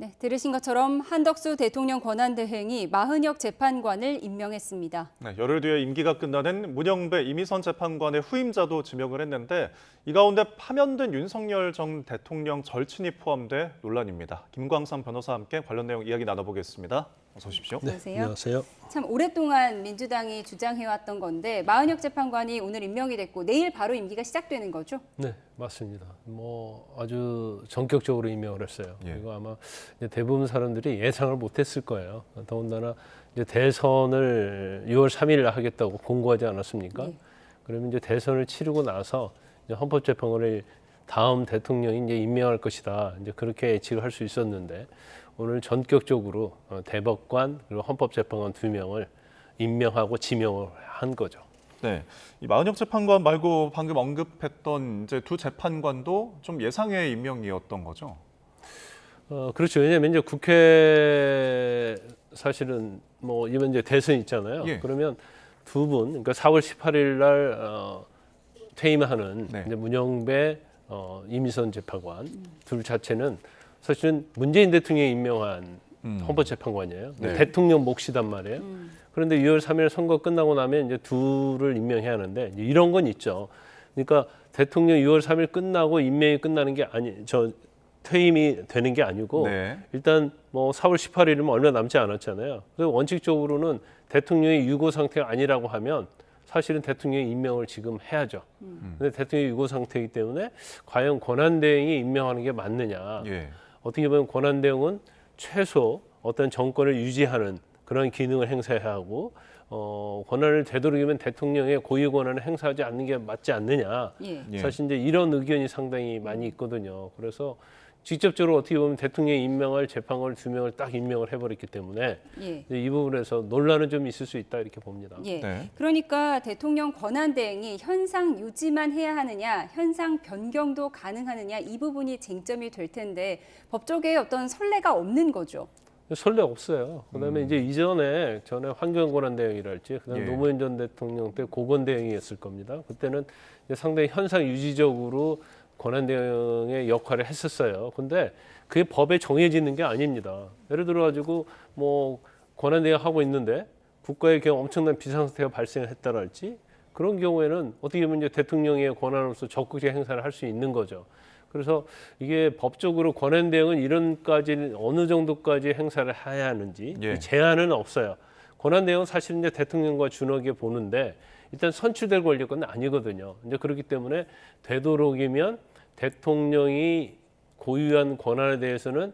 네, 들으신 것처럼 한덕수 대통령 권한대행이 마흔역 재판관을 임명했습니다. 네, 열흘 뒤에 임기가 끝나는 문영배 이미선 재판관의 후임자도 지명을 했는데 이 가운데 파면된 윤석열 전 대통령 절친이 포함돼 논란입니다. 김광삼 변호사와 함께 관련 내용 이야기 나눠보겠습니다. 어서 오십시오. 네, 안녕하세요. 안녕하세요. 참 오랫동안 민주당이 주장해왔던 건데 마흔역 재판관이 오늘 임명이 됐고 내일 바로 임기가 시작되는 거죠? 네, 맞습니다. 아주 전격적으로 임명을 했어요. 예. 그리고 아마 이제 대부분 사람들이 예상을 못했을 거예요. 더군다나 이제 대선을 6월 3일 하겠다고 공고하지 않았습니까? 예. 그러면 이제 대선을 치르고 나서 이제 헌법재판관을 다음 대통령이 이제 임명할 것이다. 이제 그렇게 예측을 할 수 있었는데 오늘 전격적으로 대법관 그리고 헌법재판관 2명을 임명하고 지명을 한 거죠. 네, 이 마흔역 재판관 말고 방금 언급했던 이제 두 재판관도 좀 예상의 임명이었던 거죠? 그렇죠. 왜냐하면 이제 국회 사실은 이번 이제 대선 있잖아요. 예. 그러면 두 분, 그러니까 4월 18일 날 퇴임하는 네. 이제 문영배, 이미선 재판관 둘 자체는 사실은 문재인 대통령이 임명한 헌법재판관이에요. 네. 대통령 몫이단 말이에요. 그런데 6월 3일 선거 끝나고 나면 이제 둘을 임명해야 하는데 이제 이런 건 있죠. 그러니까 대통령 6월 3일 끝나고 임명이 끝나는 게 퇴임이 되는 게 아니고 네. 일단 4월 18일이면 얼마 남지 않았잖아요. 그래서 원칙적으로는 대통령이 유고 상태가 아니라고 하면 사실은 대통령이 임명을 지금 해야죠. 근데 대통령이 유고 상태이기 때문에 과연 권한대행이 임명하는 게 맞느냐. 예. 어떻게 보면 권한대행은 최소 어떤 정권을 유지하는 그런 기능을 행사해야 하고 권한을 되도록이면 대통령의 고유 권한을 행사하지 않는 게 맞지 않느냐. 예. 예. 사실 이제 이런 의견이 상당히 많이 있거든요. 그래서 직접적으로 어떻게 보면 대통령이 임명할 재판관을 2명을 딱 임명을 해버렸기 때문에 예. 이 부분에서 논란은 좀 있을 수 있다 이렇게 봅니다. 예. 네. 그러니까 대통령 권한대행이 현상 유지만 해야 하느냐, 현상 변경도 가능하느냐 이 부분이 쟁점이 될 텐데 법조계에 어떤 선례가 없는 거죠. 설레 없어요. 그다음에 이제 전에 환경권한대행이랄지 그다음에 예. 노무현 전 대통령 때 고건대행이었을 겁니다. 그때는 이제 상당히 현상 유지적으로 권한대행의 역할을 했었어요. 근데 그게 법에 정해지는 게 아닙니다. 예를 들어 가지고 권한대행 하고 있는데 국가에 그냥 엄청난 비상사태가 발생했다랄지 그런 경우에는 어떻게 보면 이제 대통령의 권한으로서 적극적 행사를 할 수 있는 거죠. 그래서 이게 법적으로 권한대행은 이런까지 어느 정도까지 행사를 해야 하는지 예. 이 제한은 없어요. 권한대행은 사실 이제 대통령과 준하게 보는데 일단 선출될 권력은 아니거든요. 이제 그렇기 때문에 되도록이면 대통령이 고유한 권한에 대해서는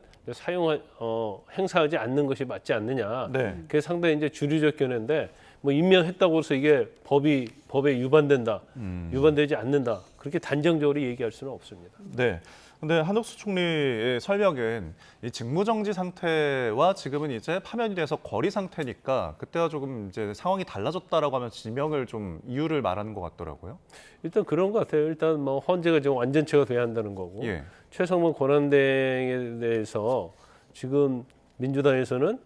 행사하지 않는 것이 맞지 않느냐. 네. 그게 상당히 이제 주류적 견해인데 임명했다고 해서 이게 법에 위반된다, 위반되지 않는다 그렇게 단정적으로 얘기할 수는 없습니다. 네. 근데 한덕수 총리의 설명은 이 직무정지 상태와 지금은 이제 파면이 돼서 거리 상태니까 그때와 조금 이제 상황이 달라졌다라고 하면 지명을 좀 이유를 말하는 것 같더라고요. 일단 그런 것 같아요. 일단 헌재가 지금 완전체가 돼야 한다는 거고 예. 최성문 권한대행에 대해서 지금 민주당에서는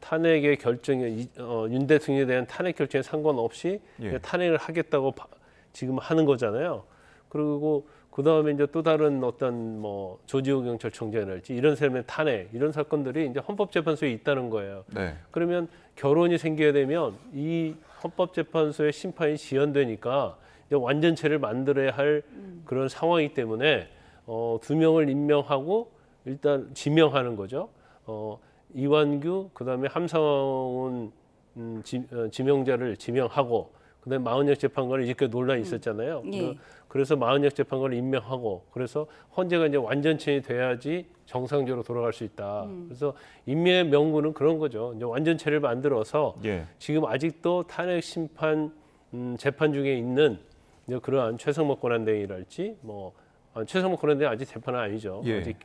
탄핵의 결정에 윤 대통령에 대한 탄핵 결정에 상관없이 예. 탄핵을 하겠다고 지금 하는 거잖아요. 그리고 그 다음에 이제 또 다른 어떤 조지호 경찰청장이랄지 이런 사람의 탄핵 이런 사건들이 이제 헌법재판소에 있다는 거예요. 네. 그러면 결혼이 생겨야 되면 이 헌법재판소의 심판이 지연되니까 이제 완전체를 만들어야 할 그런 상황이기 때문에 2명을 임명하고 일단 지명하는 거죠. 이완규 그다음에 함상훈 지명자를 지명하고 그다음에 마흔역 재판관을 이렇게 논란이 있었잖아요. 예. 그래서 마흔역 재판관을 임명하고 그래서 헌재가 이제 완전체이 돼야지 정상적으로 돌아갈 수 있다. 그래서 임명의 명분은 그런 거죠. 이제 완전체를 만들어서 예. 지금 아직도 탄핵 심판 재판 중에 있는 이제 그러한 최성목 권한대행이랄지 최성목 권한대행 아직 재판은 아니죠. 예. 아직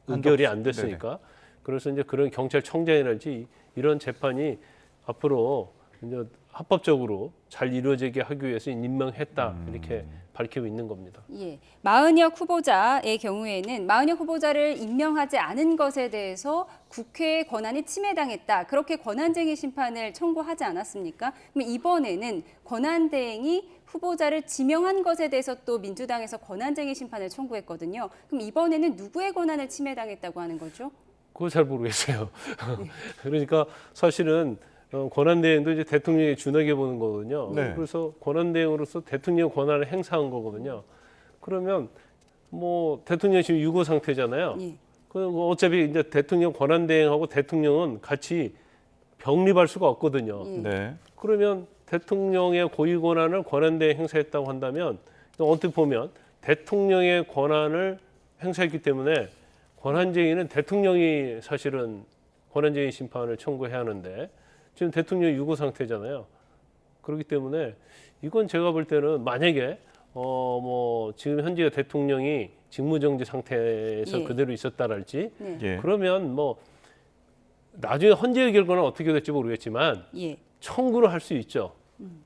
의결이 안 됐으니까. 그래서 이제 그런 경찰청장이랄지 이런 재판이 앞으로 이제 합법적으로 잘 이루어지게 하기 위해서 임명했다 이렇게 밝히고 있는 겁니다. 예, 마흔역 후보자의 경우에는 마흔역 후보자를 임명하지 않은 것에 대해서 국회의 권한이 침해당했다. 그렇게 권한쟁의 심판을 청구하지 않았습니까? 그럼 이번에는 권한대행이 후보자를 지명한 것에 대해서 또 민주당에서 권한쟁의 심판을 청구했거든요. 그럼 이번에는 누구의 권한을 침해당했다고 하는 거죠? 그거 잘 모르겠어요. 그러니까 사실은 권한대행도 이제 대통령이 준하게 보는 거거든요. 네. 그래서 권한대행으로서 대통령 권한을 행사한 거거든요. 그러면 뭐 대통령이 지금 유고 상태잖아요. 예. 그 어차피 이제 대통령 권한대행하고 대통령은 같이 병립할 수가 없거든요. 예. 네. 그러면 대통령의 고유 권한을 권한대행 행사했다고 한다면 어떻게 보면 대통령의 권한을 행사했기 때문에 권한쟁의는 대통령이 사실은 권한쟁의 심판을 청구해야 하는데 지금 대통령 유고 상태잖아요. 그렇기 때문에 이건 제가 볼 때는 만약에 뭐 지금 현재 대통령이 직무정지 상태에서 예. 그대로 있었다랄지 네. 예. 그러면 뭐 나중에 헌재의 결과는 어떻게 될지 모르겠지만 예. 청구를 할 수 있죠.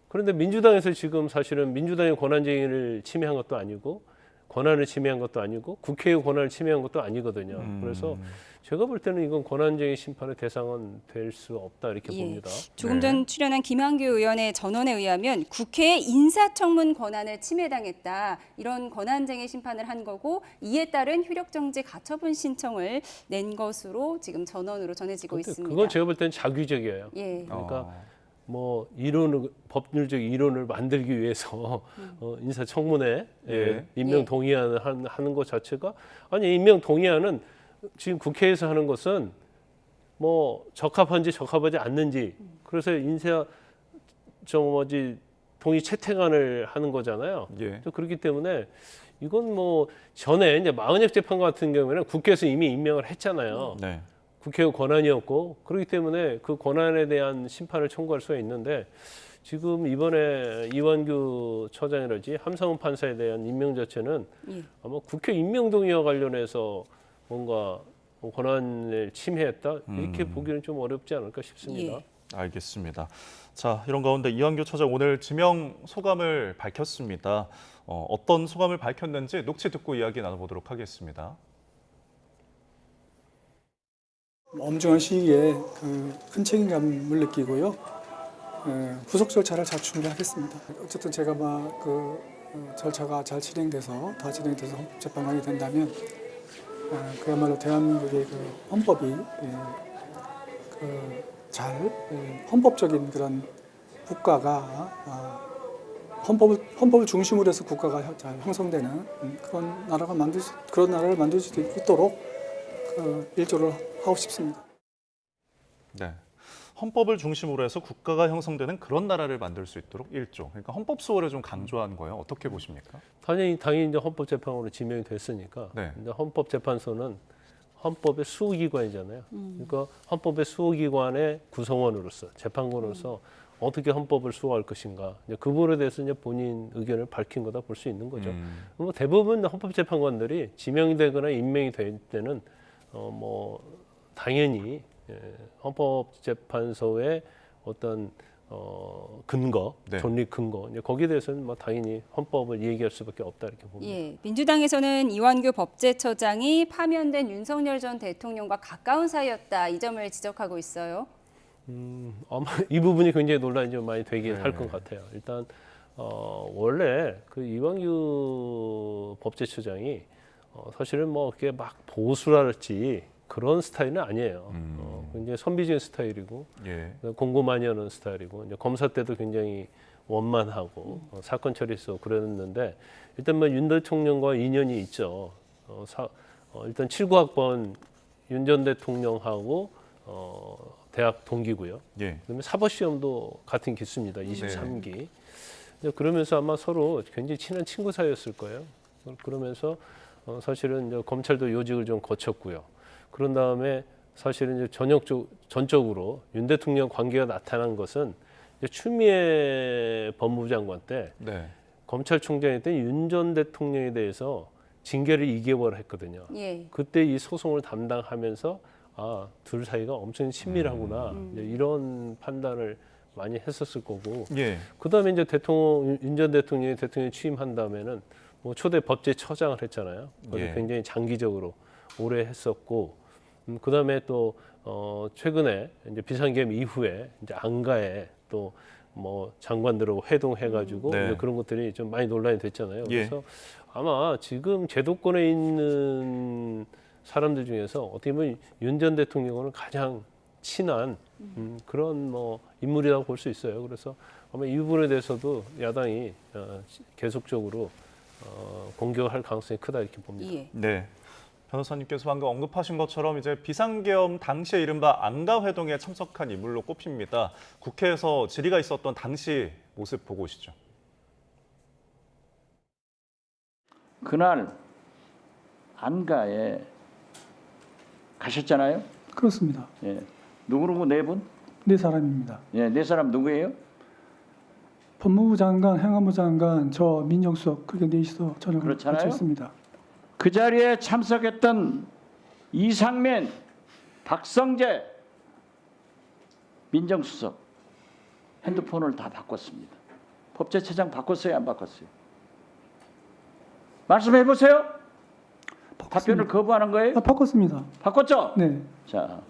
그런데 민주당에서 지금 사실은 민주당의 권한쟁의를 침해한 것도 아니고 권한을 침해한 것도 아니고 국회의 권한을 침해한 것도 아니거든요. 그래서 제가 볼 때는 이건 권한쟁의 심판의 대상은 될 수 없다 이렇게 예. 봅니다. 조금 네. 전 출연한 김한규 의원의 전언에 의하면 국회의 인사청문 권한을 침해당했다. 이런 권한쟁의 심판을 한 거고 이에 따른 효력정지 가처분 신청을 낸 것으로 지금 전언으로 전해지고 근데 있습니다. 그건 제가 볼 때는 자규적이에요. 예. 그러니까 뭐 이론을 법률적 이론을 만들기 위해서 인사청문회 예. 임명 동의안을 하는 것 자체가 아니 임명 동의안은 지금 국회에서 하는 것은 뭐 적합한지 적합하지 않는지 그래서 인사 동의 채택안을 하는 거잖아요. 예. 그렇기 때문에 이건 뭐 전에 이제 마은혁 재판관 같은 경우에는 국회에서 이미 임명을 했잖아요. 네. 국회의 권한이었고 그렇기 때문에 그 권한에 대한 심판을 청구할 수가 있는데 지금 이번에 이완규 처장이라든지 함상훈 판사에 대한 임명 자체는 예. 아마 국회 임명 동의와 관련해서 뭔가 권한을 침해했다 이렇게 보기는 좀 어렵지 않을까 싶습니다. 예. 알겠습니다. 자, 이런 가운데 이완규 처장 오늘 지명 소감을 밝혔습니다. 어떤 소감을 밝혔는지 녹취 듣고 이야기 나눠보도록 하겠습니다. 엄중한 시기에 큰 책임감을 느끼고요. 후속 절차를 잘 준비하겠습니다. 어쨌든 제가 절차가 잘 진행돼서 헌법재판관이 된다면 그야말로 대한민국의 헌법이 헌법적인 그런 국가가 헌법을 중심으로 해서 국가가 잘 형성되는 그런 나라를 만들 수 있도록 일조를 하고 싶습니다. 네. 헌법을 중심으로 해서 국가가 형성되는 그런 나라를 만들 수 있도록 일조. 그러니까 헌법 수호를 좀 강조한 거예요. 어떻게 보십니까? 당연히 이제 헌법재판관으로 지명이 됐으니까 네. 이제 헌법재판소는 헌법의 수호기관이잖아요. 그러니까 헌법의 수호기관의 구성원으로서 재판관으로서 어떻게 헌법을 수호할 것인가 이제 그 부분에 대해서 이제 본인 의견을 밝힌 거다 볼 수 있는 거죠. 뭐 대부분 헌법재판관들이 지명이 되거나 임명이 될 때는 뭐 당연히 헌법재판소의 어떤 근거, 네. 존립 근거 이제 거기에 대해서는 뭐 당연히 헌법을 얘기할 수밖에 없다 이렇게 봅니다. 예, 민주당에서는 이완규 법제처장이 파면된 윤석열 전 대통령과 가까운 사이였다 이 점을 지적하고 있어요. 아마 이 부분이 굉장히 논란이 좀 많이 되긴 네. 할 것 같아요. 일단 원래 그 이완규 법제처장이 사실은 뭐 이렇게 막 보수랄지 그런 스타일은 아니에요. 굉장히 선비적인 스타일이고 예. 공고 많이 하는 스타일이고 이제 검사 때도 굉장히 원만하고 사건 처리해서 그랬는데 일단 뭐 윤 대통령과 인연이 있죠. 일단 79학번 윤 전 대통령하고 대학 동기고요. 예. 그다음에 사법시험도 같은 기수입니다. 23기. 그러면서 아마 서로 굉장히 친한 친구 사이였을 거예요. 그러면서 사실은 이제 검찰도 요직을 좀 거쳤고요. 그런 다음에 사실은 이제 전적으로 윤 대통령 관계가 나타난 것은 이제 추미애 법무부 장관 때 네. 검찰총장이었던 윤 전 대통령에 대해서 징계를 2개월 했거든요. 예. 그때 이 소송을 담당하면서 둘 사이가 엄청 친밀하구나 이제 이런 판단을 많이 했었을 거고 예. 그다음에 이제 윤 전 대통령이 대통령 취임한 다음에는 뭐 초대 법제처장을 했잖아요. 그래서 예. 굉장히 장기적으로 오래 했었고 그다음에 또 최근에 이제 비상계엄 이후에 이제 안가에 또 뭐 장관들하고 회동해가지고 네. 이제 그런 것들이 좀 많이 논란이 됐잖아요. 예. 그래서 아마 지금 제도권에 있는 사람들 중에서 어떻게 보면 윤 전 대통령은 가장 친한 그런 뭐 인물이라고 볼 수 있어요. 그래서 아마 이 부분에 대해서도 야당이 계속적으로 공격할 가능성이 크다 이렇게 봅니다. 예. 네. 변호사님께서 방금 언급하신 것처럼 이제 비상계엄 당시에 이른바 안가회동에 참석한 인물로 꼽힙니다. 국회에서 질의가 있었던 당시 모습 보고 오시죠. 그날 안가에 가셨잖아요. 그렇습니다. 예. 누구누구 네 분? 네 사람입니다. 예, 네 사람 누구예요? 법무부 장관, 행안부 장관, 저 민정수석 그렇게 넷이서 저녁을 그렇잖아요. 같이 했습니다. 그 자리에 참석했던 이상민, 박성재 민정수석 핸드폰을 다 바꿨습니다. 법제처장 바꿨어요, 안 바꿨어요? 말씀해 보세요. 답변을 거부하는 거예요? 바꿨습니다. 바꿨죠? 네. 자,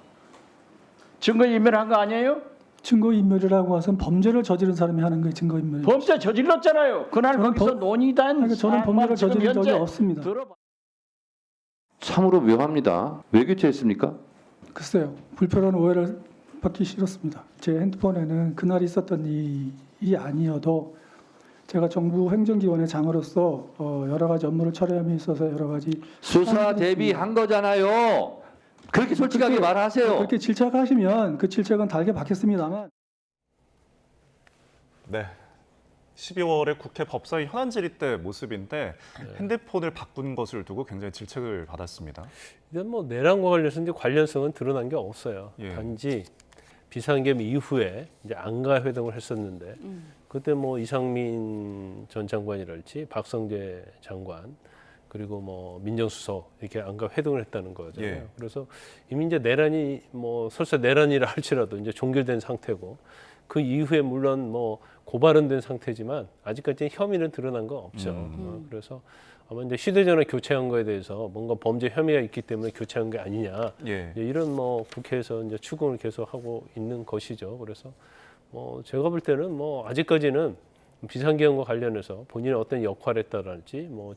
증거인멸한 거 아니에요? 증거인멸이라고 해서 범죄를 저지른 사람이 하는 게 증거인멸. 범죄 저질렀잖아요. 그날 저는 거기서 논의단 그러니까 저는 범죄를 지금 저지른 적이 현재 없습니다. 들어봐. 참으로 묘합니다. 왜 교체했습니까? 글쎄요. 불필요한 오해를 받기 싫었습니다. 제 핸드폰에는 그날 있었던 일이 아니어도 제가 정부 행정기관의 장으로서 여러 가지 업무를 처리함에 있어서 여러 가지 수사 대비한 거잖아요. 그렇게 솔직하게 말하세요. 그렇게 질책하시면 그 질책은 달게 받겠습니다만. 네. 12월에 국회 법사위 현안 질의 때 모습인데 핸드폰을 바꾼 것을 두고 굉장히 질책을 받았습니다. 일단 뭐 내란과 관련해서 이제 관련성은 드러난 게 없어요. 예. 단지 비상계엄 이후에 이제 안가 회동을 했었는데 그때 뭐 이상민 전 장관이랄지 박성재 장관 그리고 뭐 민정수석 이렇게 안가 회동을 했다는 거잖아요. 예. 그래서 이미 이제 내란이 뭐 설사 내란이라 할지라도 이제 종결된 상태고 그 이후에 물론 뭐 고발은 된 상태지만 아직까지 혐의는 드러난 건 없죠. 그래서 아마 이제 휴대전화 교체한 거에 대해서 뭔가 범죄 혐의가 있기 때문에 교체한 게 아니냐 예. 이제 이런 뭐 국회에서 이제 추궁을 계속 하고 있는 것이죠. 그래서 뭐 제가 볼 때는 뭐 아직까지는 비상계엄과 관련해서 본인의 어떤 역할에 따랄지 뭐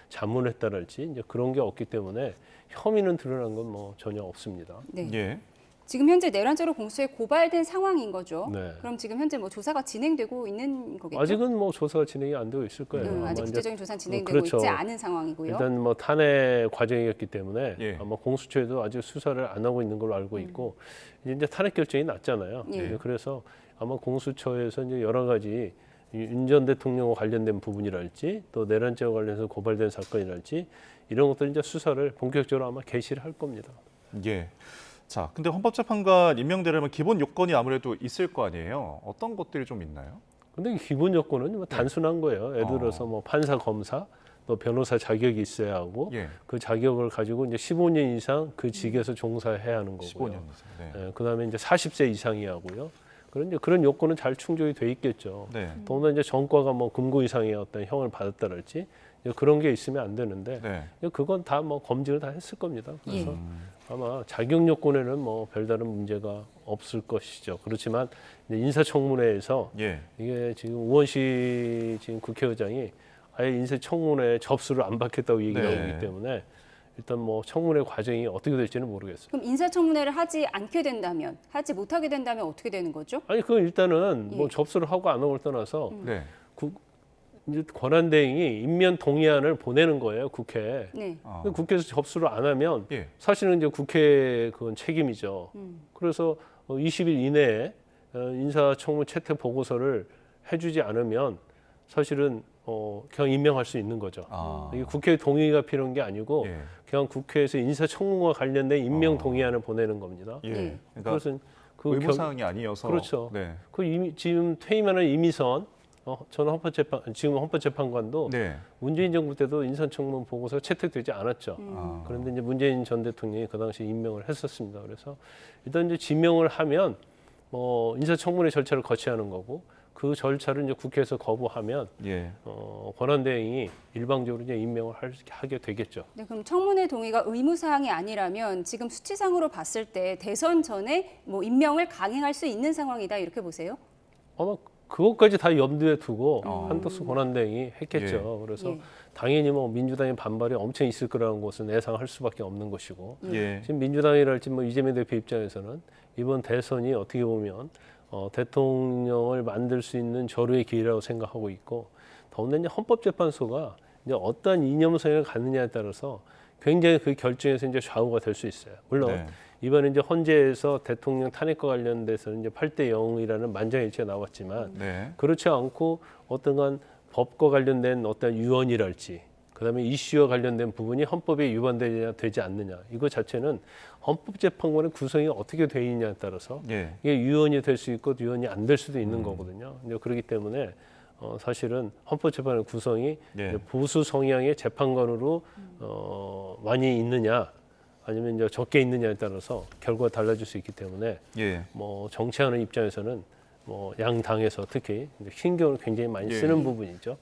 자문에 따랄지 이제 그런 게 없기 때문에 혐의는 드러난 건 뭐 전혀 없습니다. 네. 예. 지금 현재 내란죄로 공수에 고발된 상황인 거죠. 네. 그럼 지금 현재 뭐 조사가 진행되고 있는 거겠죠? 아직은 뭐 조사가 진행이 안 되고 있을 거예요. 아마 아직 이제 구체적인 조사는 진행되고 그렇죠. 있지 않은 상황이고요. 일단 뭐 탄핵 과정이었기 때문에 예. 아마 공수처에도 아직 수사를 안 하고 있는 걸로 알고 있고 이제 탄핵 결정이 났잖아요. 예. 네, 그래서 아마 공수처에서 이제 여러 가지 윤 전 대통령과 관련된 부분이랄지 또 내란죄와 관련해서 고발된 사건이랄지 이런 것들 이제 수사를 본격적으로 아마 개시를 할 겁니다. 예. 자, 근데 헌법재판관 임명되려면 기본 요건이 아무래도 있을 거 아니에요. 어떤 것들이 좀 있나요? 근데 기본 요건은 뭐 단순한 거예요. 예를 들어서 뭐 판사, 검사, 또 변호사 자격이 있어야 하고 예. 그 자격을 가지고 이제 15년 이상 그 직에서 종사해야 하는 거고요. 15년 이상. 네. 그다음에 이제 40세 이상이야 하고요. 그런 요건은 잘 충족이 돼 있겠죠. 네. 더구나 이제 전과가 뭐 금고 이상의 어떤 형을 받았다랄지 그런 게 있으면 안 되는데 네. 그건 다 뭐 검증을 다 했을 겁니다. 그래서 예. 아마 자격 요건에는 뭐 별다른 문제가 없을 것이죠. 그렇지만 이제 인사청문회에서 예. 이게 지금 우원식 지금 국회의장이 아예 인사청문회 접수를 안 받겠다고 얘기를 네. 하고 있기 때문에 일단 뭐 청문회 과정이 어떻게 될지는 모르겠어요. 그럼 인사청문회를 하지 않게 된다면, 하지 못하게 된다면 어떻게 되는 거죠? 아니 그건 일단은 뭐 예. 접수를 하고 안 하고를 떠나서 네. 이제 권한대행이 임면 동의안을 보내는 거예요 국회에. 네. 어. 근데 국회에서 접수를 안 하면 예. 사실은 이제 국회 그건 책임이죠. 그래서 20일 이내에 인사청문 채택 보고서를 해주지 않으면 사실은 그냥 임명할 수 있는 거죠. 아. 이게 국회 동의가 필요한 게 아니고 예. 그냥 국회에서 인사청문과 관련된 임명 동의안을 보내는 겁니다. 예. 네. 그러니까 그것은 의무 사항이 아니어서 그렇죠. 네. 지금 퇴임하는 이미선 전 지금 헌법재판관도 네. 문재인 정부 때도 인사청문 보고서 채택되지 않았죠. 아. 그런데 이제 문재인 전 대통령이 그 당시 임명을 했었습니다. 그래서 일단 이제 지명을 하면 인사청문회 절차를 거쳐야 하는 거고 그 절차를 이제 국회에서 거부하면 예. 권한대행이 일방적으로 이제 임명을 하게 되겠죠. 네, 그럼 청문회 동의가 의무 사항이 아니라면 지금 수치상으로 봤을 때 대선 전에 뭐 임명을 강행할 수 있는 상황이다 이렇게 보세요? 아마 그것까지 다 염두에 두고 한덕수 권한대행이 했겠죠. 예. 그래서 예. 당연히 뭐 민주당의 반발이 엄청 있을 거라는 것은 예상할 수밖에 없는 것이고 예. 지금 민주당이랄지 뭐 이재명 대표 입장에서는 이번 대선이 어떻게 보면 대통령을 만들 수 있는 절호의 기회라고 생각하고 있고 더군다나 이제 헌법재판소가 이제 어떠한 이념성을 갖느냐에 따라서 굉장히 그 결정에서 이제 좌우가 될 수 있어요. 물론 네. 이번에 이제 헌재에서 대통령 탄핵과 관련돼서는 이제 8대 0이라는 만장일치가 나왔지만 네. 그렇지 않고 어떠한 법과 관련된 어떤 유언이랄지 그다음에 이슈와 관련된 부분이 헌법에 위반되냐 되지 않느냐 이거 자체는 헌법재판관의 구성이 어떻게 되어 있느냐에 따라서 예. 이게 유언이 될 수 있고 유언이 안 될 수도 있는 거거든요. 이제 그렇기 때문에 사실은 헌법재판의 구성이 예. 이제 보수 성향의 재판관으로 많이 있느냐 아니면 이제 적게 있느냐에 따라서 결과가 달라질 수 있기 때문에 예. 뭐 정치하는 입장에서는 뭐 양 당에서 특히 이제 신경을 굉장히 많이 예. 쓰는 부분이죠.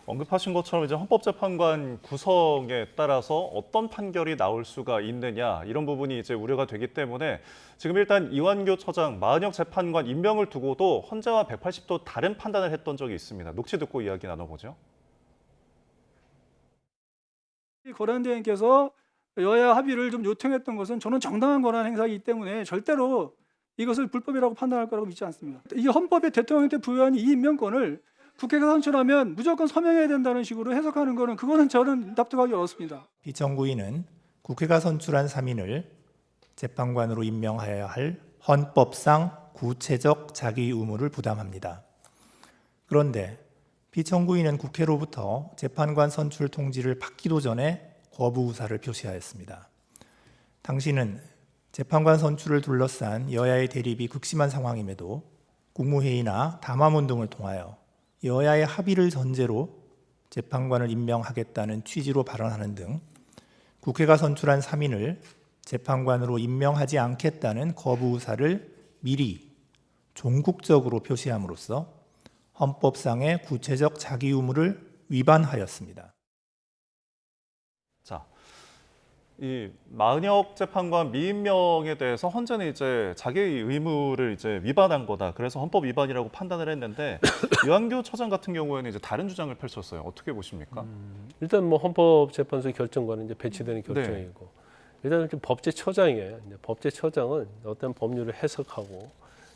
언급하신 것처럼 이제 헌법재판관 구성에 따라서 어떤 판결이 나올 수가 있느냐 이런 부분이 이제 우려가 되기 때문에 지금 일단 이완규 처장, 마은혁 재판관 임명을 두고도 헌재와 180도 다른 판단을 했던 적이 있습니다. 녹취 듣고 이야기 나눠보죠. 권한대행께서 여야 합의를 좀 요청했던 것은 저는 정당한 권한 행사이기 때문에 절대로 이것을 불법이라고 판단할 거라고 믿지 않습니다. 이게 헌법에 대통령한테 부여한 이 임명권을 국회가 선출하면 무조건 서명해야 된다는 식으로 해석하는 거는 그거는 저는 납득하기 어렵습니다. 비정부인은 국회가 선출한 3인을 재판관으로 임명하여야 할 헌법상 구체적 자기 의무를 부담합니다. 그런데 비정부인은 국회로부터 재판관 선출 통지를 받기도 전에 거부 의사를 표시하였습니다. 당시는 재판관 선출을 둘러싼 여야의 대립이 극심한 상황임에도 국무회의나 담화문 등을 통하여 여야의 합의를 전제로 재판관을 임명하겠다는 취지로 발언하는 등 국회가 선출한 3인을 재판관으로 임명하지 않겠다는 거부 의사를 미리 종국적으로 표시함으로써 헌법상의 구체적 자기 의무를 위반하였습니다. 자, 이 마은혁 재판관 미임명에 대해서 헌재는 이제 자기의 의무를 이제 위반한 거다. 그래서 헌법 위반이라고 판단을 했는데 이완규 처장 같은 경우에는 이제 다른 주장을 펼쳤어요. 어떻게 보십니까? 일단 뭐 헌법재판소 결정과는 이제 배치되는 결정이고 일단 법제처장이에요. 이제 법제처장은 어떤 법률을 해석하고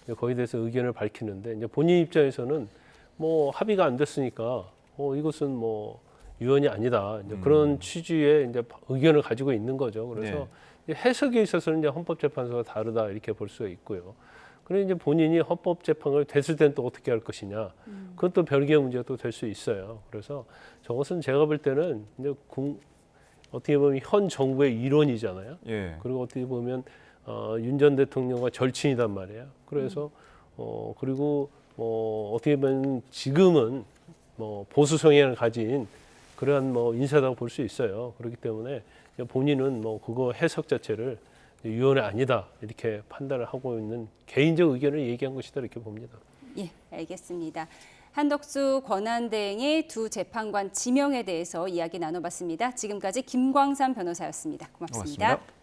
이제 거기에 대해서 의견을 밝히는데 이제 본인 입장에서는 뭐 합의가 안 됐으니까 이것은 뭐 유언이 아니다. 이제 그런 취지의 이제 의견을 가지고 있는 거죠. 그래서 이제 해석에 있어서는 이제 헌법재판소가 다르다 이렇게 볼 수가 있고요. 그런데 이제 본인이 헌법재판을 됐을 때는 또 어떻게 할 것이냐. 그건 또 별개의 문제가 또 될 수 있어요. 그래서 저것은 제가 볼 때는 이제 어떻게 보면 현 정부의 일원이잖아요. 예. 그리고 어떻게 보면 윤 전 대통령과 절친이단 말이에요. 그래서 그리고 어떻게 보면 지금은 뭐 보수 성향을 가진 그러한 뭐 인사라고 볼 수 있어요. 그렇기 때문에 본인은 뭐 그거 해석 자체를 유언이 아니다 이렇게 판단을 하고 있는 개인적 의견을 얘기한 것이다 이렇게 봅니다. 예, 알겠습니다. 한덕수 권한대행의 두 재판관 지명에 대해서 이야기 나눠봤습니다. 지금까지 김광삼 변호사였습니다. 고맙습니다. 고맙습니다.